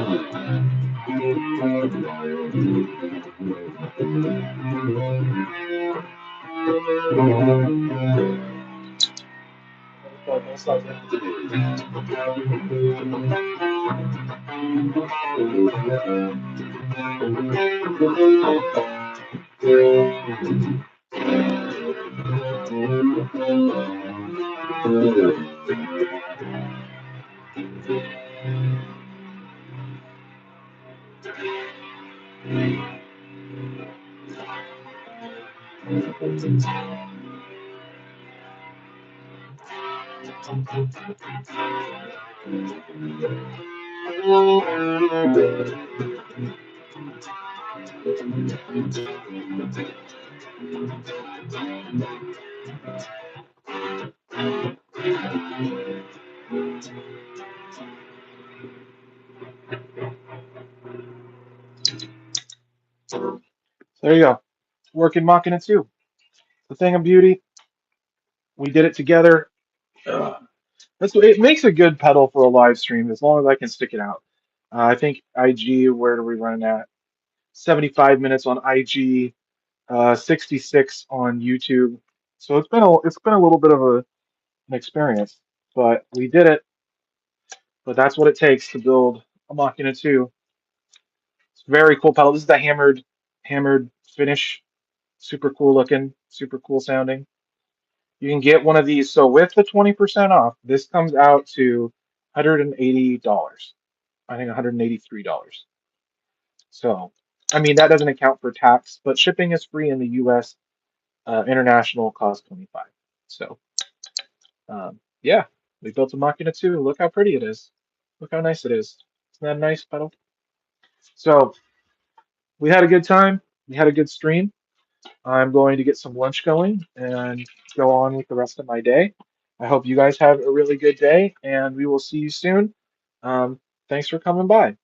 There you go. Working Machina 2. The thing of beauty, we did it together. Ugh. It makes a good pedal for a live stream as long as I can stick it out. I think IG, where do we run it at? 75 minutes on IG, 66 on YouTube. So it's been a little bit of an experience, but we did it. But that's what it takes to build a Machina 2. It's a very cool pedal. This is the hammered finish. Super cool looking, super cool sounding. You can get one of these. So with the 20% off, this comes out to $180. I think $183. So, I mean, that doesn't account for tax, but shipping is free in the US. International costs 25. So, yeah, we built a Machina 2. Look how pretty it is. Look how nice it is. Isn't that a nice pedal? So, we had a good time. We had a good stream. I'm going to get some lunch going and go on with the rest of my day. I hope you guys have a really good day, and we will see you soon. Thanks for coming by.